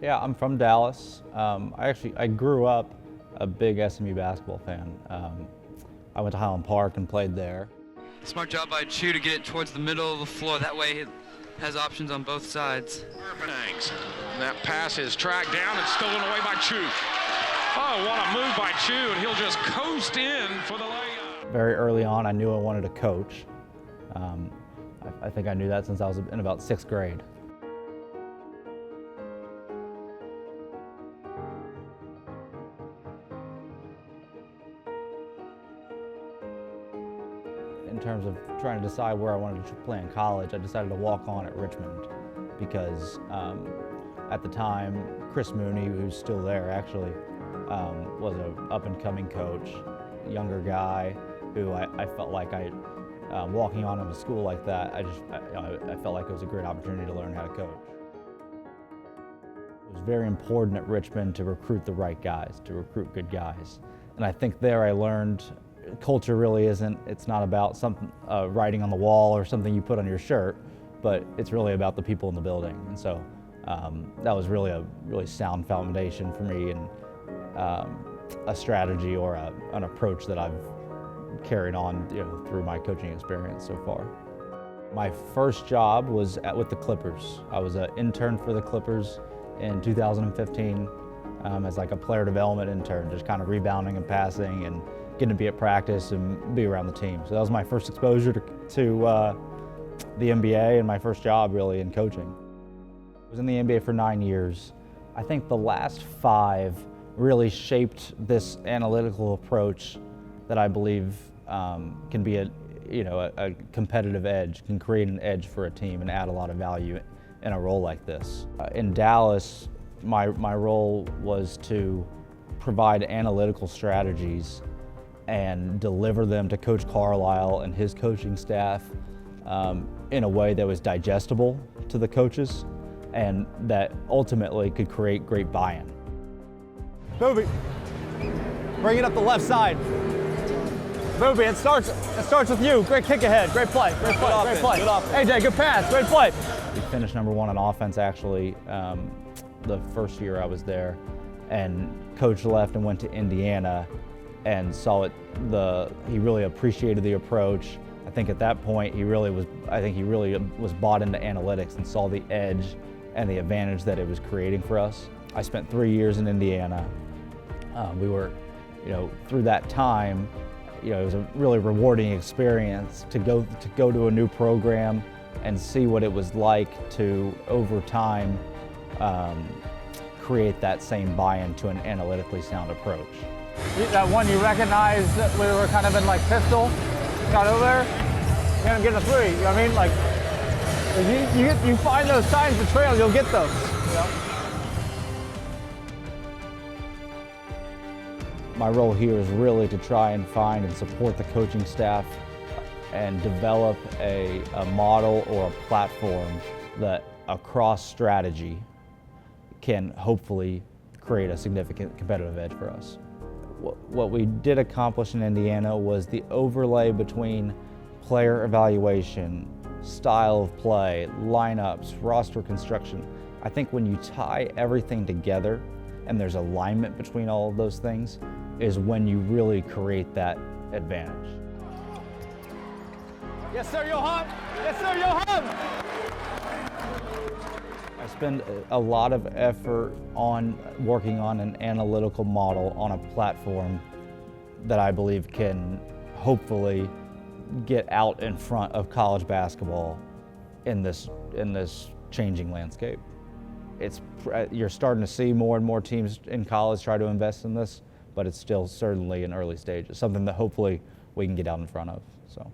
Yeah, I'm from Dallas. I grew up a big SMU basketball fan. I went to Highland Park and played there. Smart job by Chu to get it towards the middle of the floor. That way he has options on both sides. Mustangs. That pass is tracked down and stolen away by Chu. Oh, what a move by Chu, and he'll just coast in for the layup. Very early on, I knew I wanted to coach. I think I knew that since I was in about 6th grade. In terms of trying to decide where I wanted to play in college, I decided to walk on at Richmond because at the time, Chris Mooney, who's still there actually, was an up-and-coming coach, younger guy who I felt like walking on in a school like that, I felt like it was a great opportunity to learn how to coach. It was very important at Richmond to recruit the right guys, to recruit good guys. And I think there I learned culture really it's not about something writing on the wall or something you put on your shirt, but it's really about the people in the building. And so that was really a really sound foundation for me, and a strategy or an approach that I've carried on through my coaching experience so far. My first job was with the Clippers. I was an intern for the Clippers in 2015 as like a player development intern, just kind of rebounding and passing and getting to be at practice and be around the team. So that was my first exposure to the NBA and my first job really in coaching. I was in the NBA for 9 years. I think the last 5 really shaped this analytical approach that I believe can be a competitive edge, can create an edge for a team and add a lot of value in a role like this. In Dallas, my role was to provide analytical strategies and deliver them to Coach Carlisle and his coaching staff in a way that was digestible to the coaches and that ultimately could create great buy-in. Booby, bring it up the left side. Booby, it starts with you. Great kick ahead, great play, great play, great play. AJ, good pass, great play. We finished #1 on offense actually the first year I was there, and Coach left and went to Indiana and saw it. He really appreciated the approach. I think at that point he really was bought into analytics and saw the edge and the advantage that it was creating for us. I spent 3 years in Indiana. We were, through that time, it was a really rewarding experience to go to a new program and see what it was like to, over time, create that same buy-in to an analytically sound approach. That one you recognized that we were kind of in like pistol, got over there, you're gonna get a 3. You know what I mean? Like, if you find those signs of trail, you'll get those. My role here is really to try and find and support the coaching staff and develop a model or a platform that across strategy can hopefully create a significant competitive edge for us. What we did accomplish in Indiana was the overlay between player evaluation, style of play, lineups, roster construction. I think when you tie everything together and there's alignment between all of those things is when you really create that advantage. Yes, sir, Johan. Yes, sir, Johan. I spend a lot of effort on working on an analytical model on a platform that I believe can hopefully get out in front of college basketball in this changing landscape. You're starting to see more and more teams in college try to invest in this, but it's still certainly in early stages, something that hopefully we can get out in front of. So.